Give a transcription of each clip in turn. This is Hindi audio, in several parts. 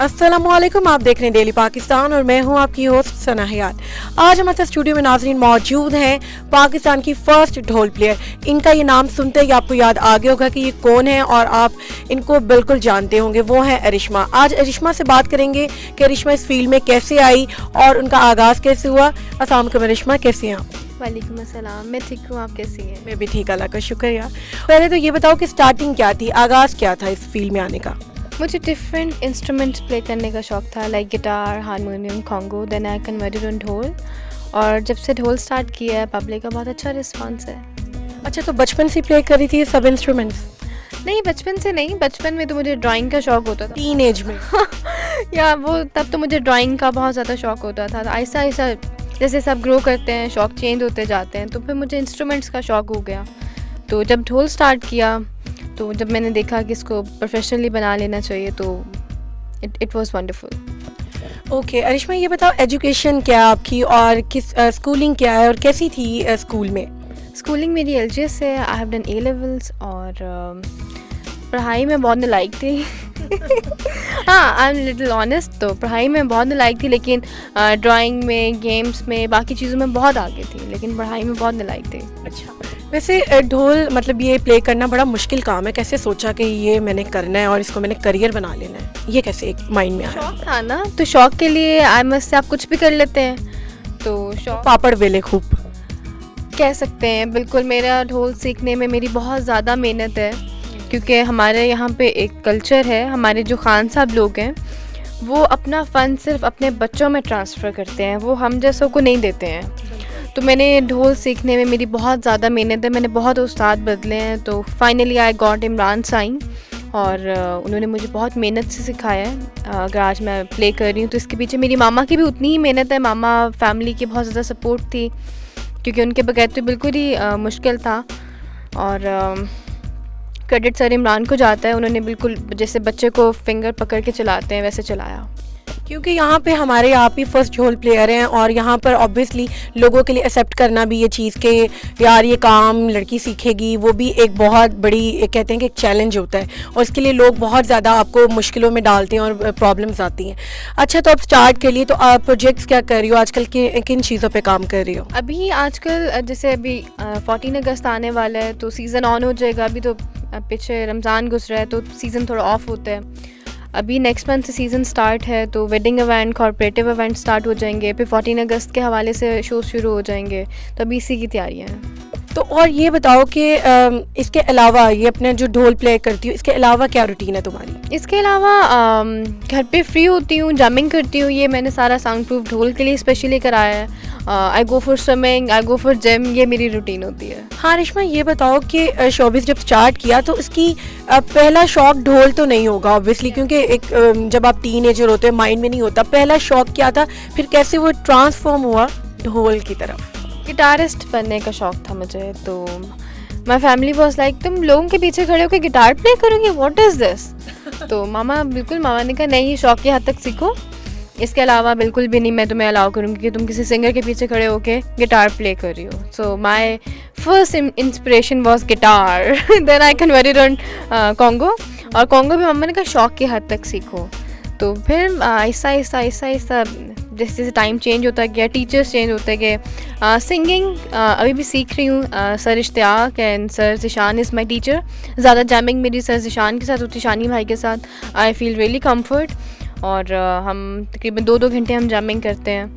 अस्सलामुअलैकुम, आप देख रहे हैं डेली पाकिस्तान और मैं हूं आपकी होस्ट सना हयात। आज हमारे साथ स्टूडियो में नाजरीन मौजूद हैं पाकिस्तान की फ़र्स्ट ढोल प्लेयर। इनका ये नाम सुनते ही आपको याद आ गया होगा कि ये कौन है और आप इनको बिल्कुल जानते होंगे। वो हैं अरिश्मा। आज अरिश्मा से बात करेंगे कि अरिश्मा इस फील्ड में कैसे आई और उनका आगाज़ कैसे हुआ। अस्सलाम वालेकुम अरिश्मा, कैसी हैं आप? वालेकुम अस्सलाम, मैं ठीक हूँ, आप कैसी हैं? मैं भी ठीक, अल्लाह का शुक्रिया। पहले तो ये बताओ कि स्टार्टिंग क्या थी, आगाज़ क्या था इस फील्ड में आने का? मुझे डिफरेंट इंस्ट्रूमेंट्स प्ले करने का शौक़ था, like guitar, harmonium, conga. Then I converted on dhol, और जब से ढोल स्टार्ट किया है पब्लिक का बहुत अच्छा रिस्पांस है। अच्छा, तो बचपन से प्ले करी थी सब इंस्ट्रूमेंट्स? नहीं, बचपन से नहीं, बचपन में तो मुझे ड्राइंग का शौक़ होता था। टीन एज में? या वो तब तो मुझे ड्राइंग का बहुत ज़्यादा शौक़ होता था। आहिस्ता आहिस्ता जैसे सब ग्रो करते हैं, शौक़ चेंज होते जाते हैं, तो फिर मुझे इंस्ट्रूमेंट्स का शौक़ हो गया। तो जब ढोल स्टार्ट किया, तो जब मैंने देखा कि इसको प्रोफेशनली बना लेना चाहिए, तो इट वाज वंडरफुल। ओके अरिश्मा, ये बताओ एजुकेशन क्या है आपकी और किस स्कूलिंग क्या है और कैसी थी स्कूल में? स्कूलिंग मेरी एलजीएस है। I have done A levels, और पढ़ाई में बहुत नालायक थी। हाँ, आई एम लिटिल ऑनेस्ट, तो पढ़ाई में बहुत नालायक थी, लेकिन ड्राइंग में, गेम्स में, बाकी चीज़ों में बहुत आगे थी, लेकिन पढ़ाई में बहुत नालायक थी। अच्छा, वैसे ढोल मतलब ये प्ले करना बड़ा मुश्किल काम है। कैसे सोचा कि ये मैंने करना है और इसको मैंने करियर बना लेना है? ये कैसे एक माइंड में आया? शौक था ना, तो शौक के लिए आई मस्ट से आप कुछ भी कर लेते हैं, तो शौक पापड़ बेले खूब कह सकते हैं। बिल्कुल, मेरा ढोल सीखने में मेरी बहुत ज़्यादा मेहनत है, क्योंकि हमारे यहाँ पे एक कल्चर है, हमारे जो खान साहब लोग हैं वो अपना फ़न सिर्फ अपने बच्चों में ट्रांसफ़र करते हैं, वो हम जैसों को नहीं देते हैं। तो मैंने ढोल सीखने में मेरी बहुत ज़्यादा मेहनत है, मैंने बहुत उस्ताद बदले हैं, तो finally I got Imran Sai, और उन्होंने मुझे बहुत मेहनत से सिखाया है। अगर आज मैं प्ले कर रही हूँ तो इसके पीछे मेरी मामा की भी उतनी ही मेहनत है। मामा फैमिली की बहुत ज़्यादा सपोर्ट थी, क्योंकि उनके बगैर तो बिल्कुल ही मुश्किल था। और क्रेडिट सर इमरान को जाता है, उन्होंने बिल्कुल जैसे बच्चे को फिंगर पकड़ के चलाते हैं वैसे चलाया। क्योंकि यहाँ पे हमारे आप ही फर्स्ट ढोल प्लेयर हैं और यहाँ पर ऑब्वियसली लोगों के लिए एक्सेप्ट करना भी ये चीज़ के यार ये काम लड़की सीखेगी, वो भी एक बहुत बड़ी कहते हैं कि एक चैलेंज होता है, और इसके लिए लोग बहुत ज़्यादा आपको मुश्किलों में डालते हैं और प्रॉब्लम्स आती हैं। अच्छा, तो अब स्टार्ट के लिए तो आप प्रोजेक्ट्स क्या कर रही हो आजकल, के किन चीज़ों पर काम कर रही हो? अभी आजकल जैसे अभी 14 अगस्त आने वाला है, तो सीज़न ऑन हो जाएगा। अभी तो पीछे रमज़ान गुजरा है, तो सीज़न थोड़ा ऑफ होता है। अभी नेक्स्ट मंथ से सीज़न स्टार्ट है, तो wedding event, corporative event start हो जाएंगे, फिर 14 अगस्त के हवाले से शो शुरू हो जाएंगे, तो अभी इसी की तैयारियां हैं। तो और ये बताओ कि इसके अलावा ये अपने जो ढोल प्ले करती हो, इसके अलावा क्या रूटीन है तुम्हारी? इसके अलावा घर पे फ्री होती हूँ, जमिंग करती हूँ। ये मैंने सारा साउंड प्रूफ ढोल के लिए स्पेशली कराया है। I go for swimming, I go for gym, ये मेरी रूटीन होती है। हाँ रिश्मा, ये बताओ कि शोबिस जब स्टार्ट किया तो इसकी पहला शौक ढोल तो नहीं होगा ऑब्वियसली, क्योंकि एक जब आप टीनेजर होते हैं माइंड में नहीं होता। पहला शौक क्या था, फिर कैसे वो ट्रांसफॉर्म हुआ ढोल की तरफ? गिटारिस्ट बनने का शौक़ था मुझे, तो माई फैमिली वॉज लाइक, तुम लोगों के पीछे खड़े होकर गिटार प्ले करोगे, व्हाट इज़ दिस? तो मामा ने कहा नहीं, शौक़ की हद तक सीखो, इसके अलावा बिल्कुल भी नहीं मैं तुम्हें अलाउ करूँगी कि तुम किसी सिंगर के पीछे खड़े होकर गिटार प्ले कर रही हो। So my first inspiration was guitar. Then I converted on congo, और कॉन्गो भी मम्मा ने कहा शौक़ की हद तक सीखो। तो फिर आहिस्ता आहिस्ता जैसे जैसे टाइम चेंज होता गया, टीचर्स चेंज होते गए। सिंगिंग अभी भी सीख रही हूँ। Sir Ishtiaq and sir Zeeshan is my teacher. ज़्यादा जैमिंग मेरी सर ज़िशान के साथ होती, शानी भाई के साथ। आई फील रियली कम्फर्ट, और हम तकरीबन 2-2 घंटे हम जैमिंग करते हैं,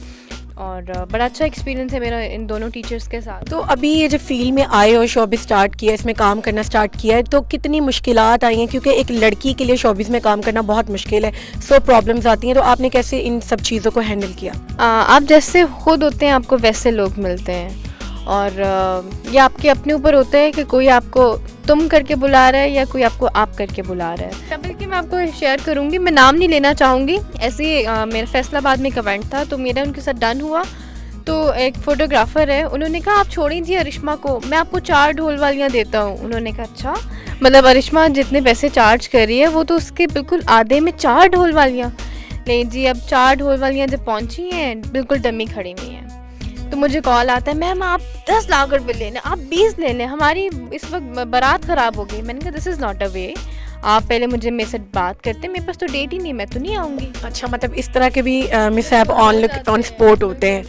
और बड़ा अच्छा एक्सपीरियंस है मेरा इन दोनों टीचर्स के साथ। तो अभी ये जो फील्ड में आए हो, शोबिस स्टार्ट किया, इसमें काम करना स्टार्ट किया है, तो कितनी मुश्किलात आई हैं? क्योंकि एक लड़की के लिए शोबिस में काम करना बहुत मुश्किल है, सो प्रॉब्लम्स आती हैं, तो आपने कैसे इन सब चीज़ों को हैंडल किया? आप जैसे खुद होते हैं आपको वैसे लोग मिलते हैं, और ये आपके अपने ऊपर होता है कि कोई आपको तुम करके बुला रहा है या कोई आपको आप करके बुला रहा है। तब बल्कि मैं आपको शेयर करूँगी, मैं नाम नहीं लेना चाहूँगी। ऐसे ही मेरा फैसलाबाद में एक इवेंट था, तो मेरा उनके साथ डन हुआ, तो एक फ़ोटोग्राफ़र है, उन्होंने कहा आप छोड़ दीजिए अरिश्मा को, मैं आपको 4 ढोल वालियाँ देता हूँ। उन्होंने कहा अच्छा, मतलब अरिश्मा जितने पैसे चार्ज कर रही है वो तो उसके बिल्कुल आधे में 4 ढोल वालियाँ। नहीं जी, अब 4 ढोल वालियाँ जब पहुँची हैं बिल्कुल डमी खड़ी हुई हैं, तो मुझे कॉल आता है, मैम आप 10 लाख रुपए ले लें, आप 20 ले लें, हमारी इस वक्त बारात ख़राब हो गई। मैंने कहा दिस इज़ नॉट अ वे, आप पहले मुझे मेरे साथ बात करते, मेरे पास तो डेट ही नहीं, मैं तो नहीं आऊँगी। अच्छा, मतलब इस तरह के भी मिसहैप ऑन स्पॉट होते हैं।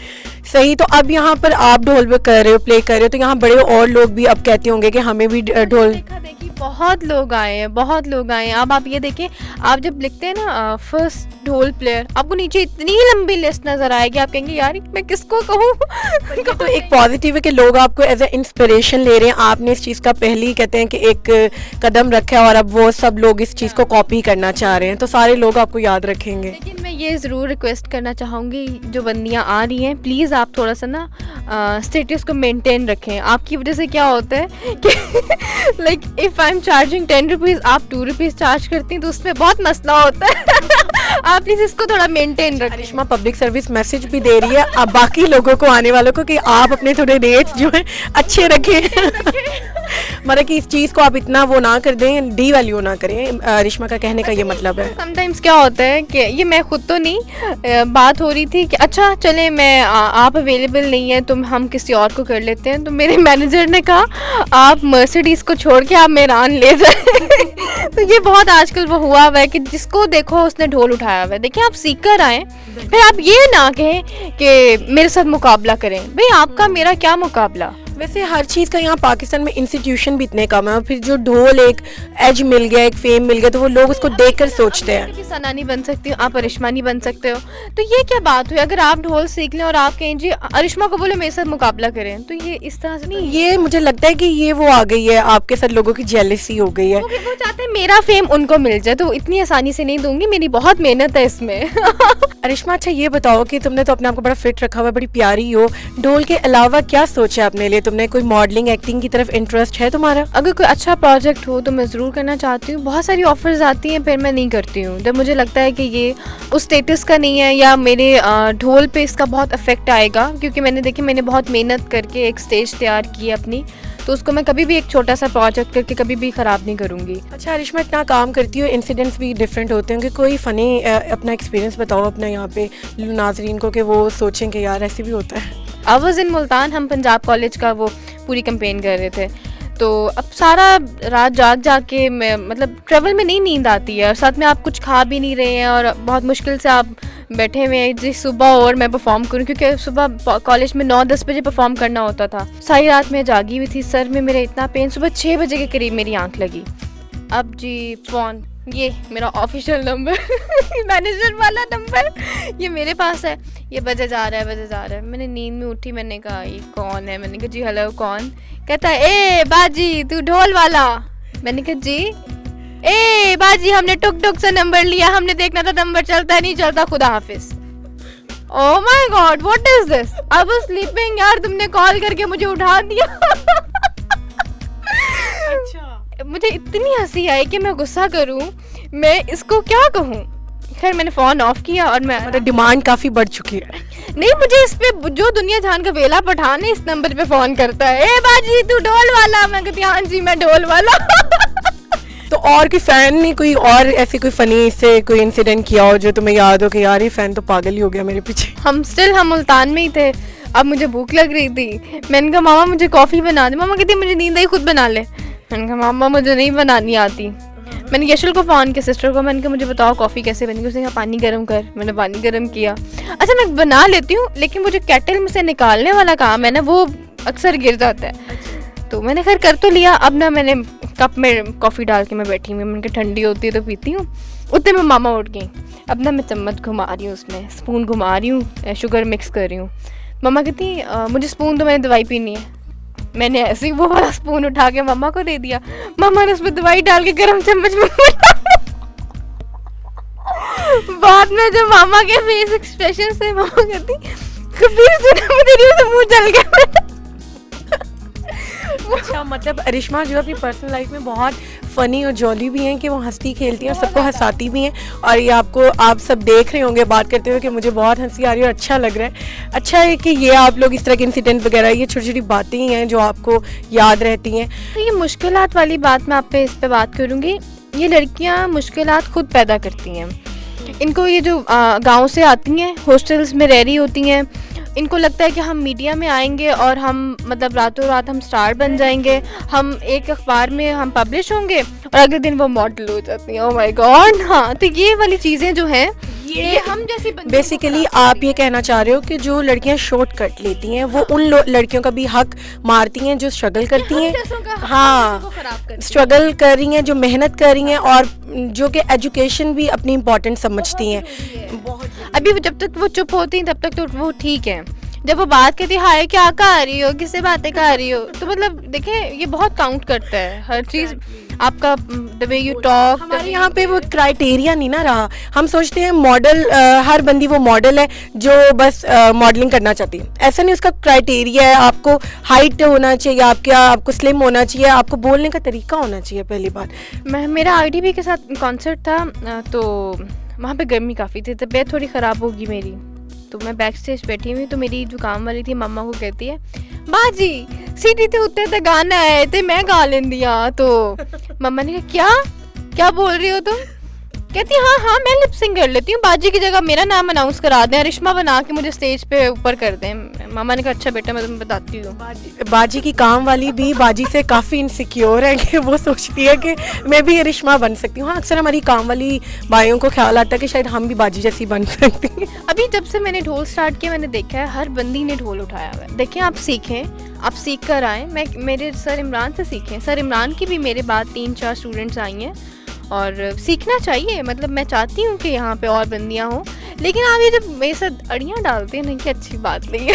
सही। तो अब यहाँ पर आप ढोल पे कर रहे हो, प्ले कर रहे हो, तो यहाँ बड़े और लोग भी अब कहते होंगे कि हमें भी ढोल। देखा देखी बहुत लोग आए हैं, बहुत लोग आए हैं। अब आप ये देखें, आप जब लिखते हैं ना फर्स्ट ढोल प्लेयर, आपको नीचे इतनी लंबी लिस्ट नजर आएगी, आप कहेंगे यार मैं किसको कहूँ। तो एक पॉजिटिव है कि लोग आपको एज ए इंस्पिरेशन ले रहे हैं। आपने इस चीज़ का पहले ही कहते हैं कि एक कदम रखा है और अब वो सब लोग इस चीज़ को कॉपी करना चाह रहे हैं, तो सारे लोग आपको याद रखेंगे। लेकिन मैं ये ज़रूर रिक्वेस्ट करना चाहूँगी, जो बंदियाँ आ रही हैं प्लीज़ आप थोड़ा सा ना स्टेटस को मेंटेन रखें। आपकी वजह से क्या होता है कि like if I am charging 10 rupees, आप 2 रुपीज़ चार्ज करती हैं, तो उसमें बहुत मसला होता है। आप प्लीज़ इसको थोड़ा मेंटेन रखें। करिश्मा पब्लिक सर्विस मैसेज भी दे रही है अब बाकी लोगों को, आने वालों को, कि आप अपने थोड़े रेट्स जो है अच्छे रखें। मतलब कि इस चीज़ को आप इतना वो ना कर दें, डी वैल्यू ना करें। रिश्मा का कहने का ये मतलब है। समटाइम्स क्या होता है कि ये मैं खुद तो नहीं, बात हो रही थी कि अच्छा चले मैं आप अवेलेबल नहीं है तो हम किसी और को कर लेते हैं, तो मेरे मैनेजर ने कहा आप मर्सिडीज़ को छोड़ के आप मेरान ले जाए। तो ये बहुत आजकल वो हुआ हुआ है कि जिसको देखो उसने ढोल उठाया हुआ है। देखिए आप सीख कर आएँ, फिर आप ये ना कहें कि मेरे साथ मुकाबला करें। भाई आपका मेरा क्या मुकाबला। वैसे हर चीज़ का यहाँ पाकिस्तान में इंस्टीट्यूशन भी इतने कम है, और फिर जो ढोल एक एज मिल गया, एक फेम मिल गया, तो वो लोग उसको देखकर सोचते हैं कि सना नहीं बन सकती हो, आप अरिश्मा नहीं बन सकते हो। तो ये क्या बात हुई, अगर आप ढोल सीख लें और आप कहें जी अरिश्मा को बोले मेरे साथ मुकाबला करें, तो ये इस तरह से नहीं। ये मुझे लगता है कि ये वो आ गई है आपके साथ, लोगों की जेलसी हो गई है। वो चाहते हैं मेरा फेम उनको मिल जाए, तो इतनी आसानी से नहीं दूंगी, मेरी बहुत मेहनत है इसमें। अरिश्मा, अच्छा ये बताओ कि तुमने तो अपने आप को बड़ा फिट रखा हुआ है, बड़ी प्यारी हो, ढोल के अलावा क्या सोचा अपने लिए तुमने? कोई मॉडलिंग, एक्टिंग की तरफ इंटरेस्ट है तुम्हारा? अगर कोई अच्छा प्रोजेक्ट हो तो मैं ज़रूर करना चाहती हूँ। बहुत सारी ऑफर्स आती हैं, फिर मैं नहीं करती हूँ। जब मुझे लगता है कि ये उस स्टेटस का नहीं है या मेरे ढोल पे इसका बहुत इफेक्ट आएगा, क्योंकि मैंने बहुत मेहनत करके एक स्टेज तैयार की है अपनी, तो उसको मैं कभी भी एक छोटा सा प्रोजेक्ट करके कभी भी ख़राब नहीं करूँगी। अच्छा अरिश्मा, इतना काम करती हो, इंसिडेंट्स भी डिफरेंट होते होंगे, कोई फ़नी अपना एक्सपीरियंस बताओ अपना यहाँ पे नाजरीन को, कि वो सोचें कि यार ऐसे भी होता है। आवाज़ इन मुल्तान, हम पंजाब कॉलेज का वो पूरी कैंपेन कर रहे थे, तो अब सारा रात जाग के मैं मतलब ट्रैवल में नहीं नींद आती है, और साथ में आप कुछ खा भी नहीं रहे हैं, और बहुत मुश्किल से आप बैठे हुए हैं जी सुबह और मैं परफॉर्म करूं, क्योंकि सुबह कॉलेज में 9-10 बजे परफॉर्म करना होता था। सारी रात में जागी हुई थी, सर में मेरा इतना पेन, सुबह 6 बजे के करीब मेरी आंख लगी। अब जी फ़ोन, ये मेरा ऑफिशियल नंबर मैनेजर वाला नंबर, ये मेरे पास है, ये बजे जा रहा है। मैंने नींद में उठी, मैंने कहा ये कौन है? मैंने कहा जी हेलो कौन? कहता है ए बाजी तू ढोल वाला। मैंने कहा जी, ए बाजी हमने टुक से नंबर लिया, हमने देखना था नंबर चलता है नहीं चलता, खुदा हाफिज। Oh my god what is this, I was sleeping यार, तुमने कॉल करके मुझे उठा दिया। अच्छा, मुझे इतनी हंसी आई कि मैं गुस्सा करूं, मैं इसको क्या कहूं। खैर मैंने फ़ोन ऑफ किया और मैं मतलब डिमांड काफ़ी बढ़ चुकी है। नहीं, मुझे इस पे जो दुनिया जहान का वेला पठान है इस नंबर पे फ़ोन करता है, ए बाजी तू ढोल वाला। मैं कहती हाँ जी मैं ढोल वाला। तो और कोई फैन ने कोई और ऐसे कोई फनी इससे कोई इंसिडेंट किया हो जो तुम्हें याद हो कि यार ये फैन तो पागल ही हो गया मेरे पीछे? हम मुल्तान में ही थे, अब मुझे भूख लग रही थी, मैंने कहा मामा मुझे कॉफ़ी बना दे। मामा कहती मुझे नींद आई खुद बना ले। मैंने कहा मामा मुझे नहीं बनानी आती। मैंने यशल को फ़ोन किया, सिस्टर को, मैंने कहा मुझे बताओ कॉफ़ी कैसे बनेगी। उसने कहा पानी गर्म कर। मैंने पानी गर्म किया। अच्छा मैं बना लेती हूँ, लेकिन वो जो केटल में से निकालने वाला काम है ना वो अक्सर गिर जाता है। तो मैंने खैर कर तो लिया। अब ना मैंने कप में कॉफ़ी डाल के मैं बैठी हुई, मैंने कहा ठंडी होती है तो पीती हूँ। उतने में मामा उठ गई। अब ना मैं चम्मच घुमा रही हूँ, उसमें स्पून घुमा रही हूँ, शुगर मिक्स कर रही हूँ। मामा कहती मुझे स्पून तो, मैंने दवाई पीनी है। मैंने ऐसे ही वो वाला स्पून उठा के मामा को दे दिया। मामा ने उसमें दवाई डाल के गरम चम्मच में बाद में जो मामा के फेस एक्सप्रेशन से मामा कहती कबीर सुना तेरी से मुंह जल गया। अच्छा मतलब अरिश्मा जो अपनी पर्सनल लाइफ में बहुत फ़नी और जॉली भी हैं कि वो हंसती खेलती हैं और सबको हंसाती भी हैं, और ये आप सब देख रहे होंगे बात करते हुए कि मुझे बहुत हंसी आ रही है और अच्छा लग रहा है। अच्छा है कि ये आप लोग इस तरह के इंसिडेंट वगैरह, ये छोटी छोटी बातें ही हैं जो आपको याद रहती हैं। तो ये मुश्किलात वाली बात मैं आप पे इस पे बात करूँगी। ये लड़कियाँ मुश्किलात खुद पैदा करती हैं। इनको ये जो गाँव से आती हैं, हॉस्टल्स में रह रही होती हैं, इनको लगता है कि हम मीडिया में आएंगे और हम मतलब रातों रात हम स्टार बन जाएंगे, हम एक अखबार में हम पब्लिश होंगे और अगले दिन वो मॉडल हो जाती हैं। ओह माय गॉड। हाँ, तो ये वाली चीज़ें जो हैं ये हम जैसी बेसिकली आप ये कहना चाह रहे हो कि जो लड़कियां शॉर्टकट लेती हैं वो उन लड़कियों का भी हक मारती हैं जो स्ट्रगल करती हैं। हाँ, स्ट्रगल कर रही हैं, जो मेहनत कर रही हैं और जो कि एजुकेशन भी अपनी इम्पोर्टेंट समझती हैं। अभी जब तक वो चुप होती हैं तब तक तो वो ठीक है, जब वो बात करती है हाय क्या कर रही हो, किससे बातें कर रही हो, तो मतलब देखें ये बहुत काउंट करता है हर चीज़, आपका द वे यू टॉक। हमारे यहाँ पे वो क्राइटेरिया नहीं ना रहा। हम सोचते हैं मॉडल, हर बंदी वो मॉडल है जो बस मॉडलिंग करना चाहती है। ऐसा नहीं, उसका क्राइटेरिया है। आपको हाइट होना चाहिए, आपको स्लिम होना चाहिए, आपको बोलने का तरीका होना चाहिए। पहली बात मेरा आईडीबी के साथ कॉन्सर्ट था, तो वहाँ पे गर्मी काफ़ी थी, तबीयत थोड़ी ख़राब होगी मेरी, तो मैं बैक स्टेज बैठी हुई, तो मेरी जो काम वाली थी मम्मा को कहती है बाजी सीटी ते उत्ते ते गाना है ते मैं गा लेंदी हाँ। तो मम्मा ने कहा क्या बोल रही हो तुम? कहती हाँ मैं लिप सिंग कर लेती हूँ, बाजी की जगह मेरा नाम अनाउंस करा दें, रिश्मा बना के मुझे स्टेज पे ऊपर कर दें। मामा ने कहा अच्छा बेटा मैं तुम्हें बताती हूँ। बाजी की काम वाली भी बाजी से काफ़ी इनसिक्योर है कि वो सोचती है कि मैं भी रिश्मा बन सकती हूँ। हाँ, अक्सर हमारी काम वाली भाइयों को ख्याल आता है कि शायद हम भी बाजी जैसी बन सकती हैं। अभी जब से मैंने ढोल स्टार्ट किया मैंने देखा है हर बंदी ने ढोल उठाया हुआ है। देखें आप सीखें, आप सीख कर आएँ। मेरे सर इमरान से सीखें, सर इमरान की भी मेरे बाद 3-4 स्टूडेंट्स आई हैं और सीखना चाहिए। मतलब मैं चाहती हूँ कि यहाँ पे और बंदियाँ हों, लेकिन आप ये जब मेरे साथ अड़ियाँ डालते हैं नहीं कि अच्छी बात नहीं है।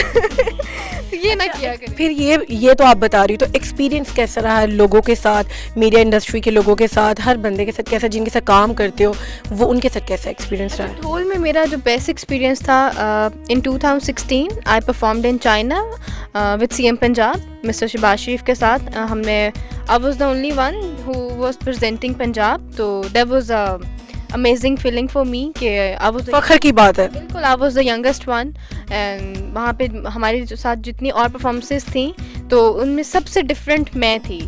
ये ना किया करें। फिर ये तो आप बता रही हो, तो एक्सपीरियंस कैसा रहा है लोगों के साथ, मीडिया इंडस्ट्री के लोगों के साथ, हर बंदे के साथ कैसा, जिनके साथ काम करते हो वो उनके साथ कैसा एक्सपीरियंस रहा है? ढोल में मेरा जो बेस्ट एक्सपीरियंस था, in 2016 I performed in China with CM Punjab mister Shahbaz Sharif के साथ। हमने I was the only one who was presenting Punjab, तो that was amazing feeling for me कि आई वाज फख्र की बात है। बिल्कुल, I was the youngest one and वहाँ पे हमारे साथ जितनी और परफॉर्मेंसेस थी तो उनमें सबसे डिफरेंट मैं थी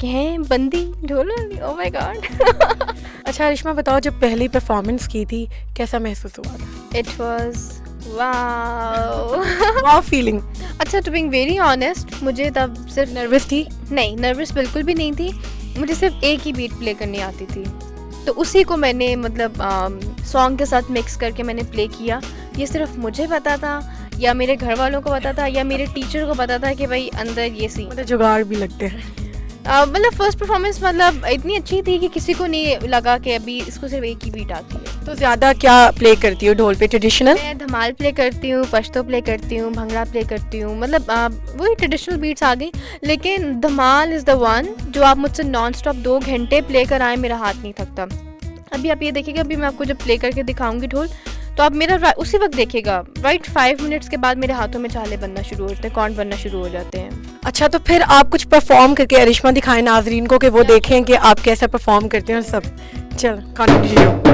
कि हैं बंदी ढोल वाली। ओह माय गॉड। अच्छा रिश्मा बताओ, जब पहली परफॉर्मेंस की थी कैसा महसूस हुआ था? It was wow. Wow feeling. अच्छा, टू बीइंग वेरी ऑनेस्ट, मुझे तब सिर्फ नर्वस थी? नहीं, नर्वस बिल्कुल भी नहीं थी। मुझे सिर्फ एक ही बीट प्ले करनी आती थी, तो उसी को मैंने मतलब सॉन्ग के साथ मिक्स करके मैंने प्ले किया। ये सिर्फ मुझे पता था या मेरे घर वालों को पता था या मेरे टीचर को पता था कि भाई अंदर ये सीन, मतलब जुगाड़ भी लगते हैं। मतलब फर्स्ट परफॉर्मेंस मतलब इतनी अच्छी थी कि किसी को नहीं लगा कि अभी इसको सिर्फ एक ही बीट आती है। तो ज़्यादा क्या प्ले करती हो ढोल पे? ट्रेडिशनल? मैं धमाल प्ले करती हूँ, पश्तो प्ले करती हूँ, भंगड़ा प्ले करती हूँ, मतलब वही ट्रेडिशनल बीट्स आ गई। लेकिन धमाल इज़ द वन जो आप मुझसे नॉन स्टॉप 2 घंटे प्ले कराएं, मेरा हाथ नहीं थकता। अभी आप ये देखिएगा, अभी मैं आपको जब प्ले करके दिखाऊंगी ढोल, तो आप मेरा उसी वक्त देखिएगा, राइट 5 मिनट्स के बाद मेरे हाथों में छाले बनना शुरू होते हैं, कॉर्न बनना शुरू हो जाते हैं। अच्छा, तो फिर आप कुछ परफॉर्म करके अरिश्मा दिखाएं नाजरीन को कि वो देखें कि आप कैसा परफॉर्म करते हैं और सब। चल कंटिन्यू।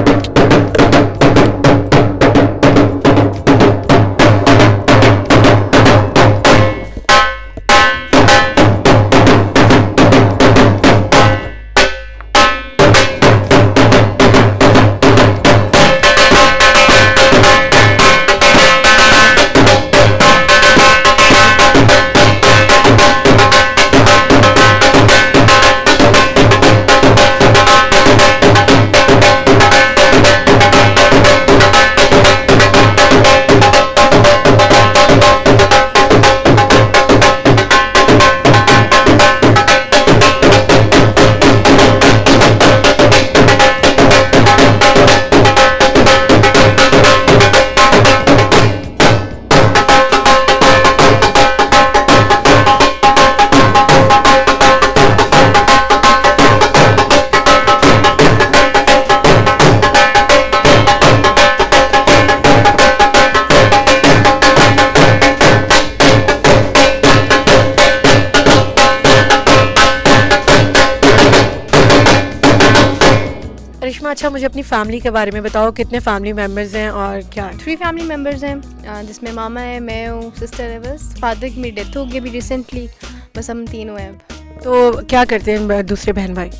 अच्छा मुझे अपनी फैमिली के बारे में बताओ, कितने फैमिली मेम्बर्स हैं और क्या? 3 फैमिली मेम्बर्स हैं, जिसमें मामा है, मैं हूँ, सिस्टर है, बस फादर की मेरी डेथ हो गई अभी रिसेंटली, बस हम तीनों हैं अब। तो क्या करते हैं दूसरे बहन भाई?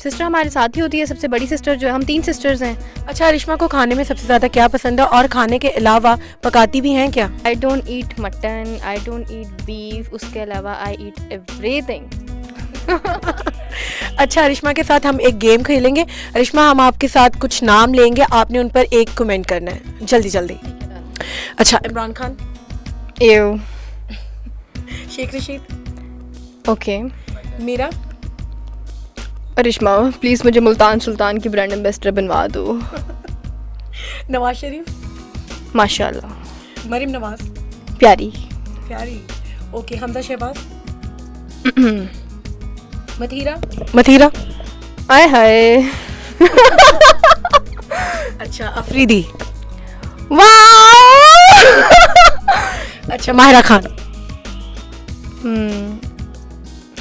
सिस्टर हमारे साथ ही होती है, सबसे बड़ी सिस्टर जो है, हम 3 सिस्टर्स हैं। अच्छा, अरिश्मा को खाने में सबसे ज़्यादा क्या पसंद है और खाने के अलावा पकाती भी हैं क्या? I don't eat mutton, I don't eat beef, उसके अलावा आई ईट एवरीथिंग। अच्छा, अरिश्मा के साथ हम एक गेम खेलेंगे। अरिश्मा, हम आपके साथ कुछ नाम लेंगे, आपने उन पर एक कमेंट करना है, जल्दी जल्दी। अच्छा, इमरान खान, एव, शेख रशीद, ओके। मीरा, अरिश्मा प्लीज़ मुझे मुल्तान सुल्तान की ब्रांड एम्बेसडर बनवा दो। नवाज शरीफ, माशाल्लाह, मरीम नवाज, प्यारी। प्यारी, ओके। हमजा शहबाज, मथीरा, मथीरा, आय हाय। अच्छा, अफरीदी, वाह। अच्छा, माहिरा खान,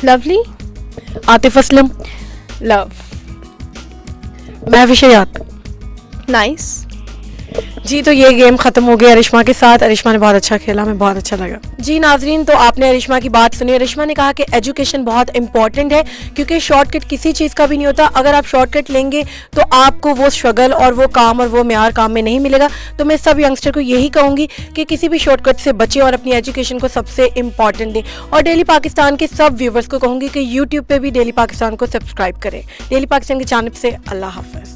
लवली, आतिफ असलम, लव, महविश हयात। नाइस। जी, तो ये गेम खत्म हो गया अरिश्मा के साथ। अरिश्मा ने बहुत अच्छा खेला, हमें बहुत अच्छा लगा। जी नाजरीन, तो आपने अरिश्मा की बात सुनी। अरिश्मा ने कहा कि एजुकेशन बहुत इंपॉर्टेंट है, क्योंकि शॉर्टकट किसी चीज़ का भी नहीं होता। अगर आप शॉर्टकट लेंगे तो आपको वो स्ट्रगल और वो काम और वो म्यार काम में नहीं मिलेगा। तो मैं सब यंगस्टर को यही कहूँगी कि किसी भी शॉर्टकट से बचें और अपनी एजुकेशन को सबसे इंपॉर्टेंट दें। और डेली पाकिस्तान के सब व्यूवर्स को कहूँगी कि यूट्यूब पर भी डेली पाकिस्तान को सब्सक्राइब करें। डेली पाकिस्तान के चैनल से अल्लाह हाफ़िज़।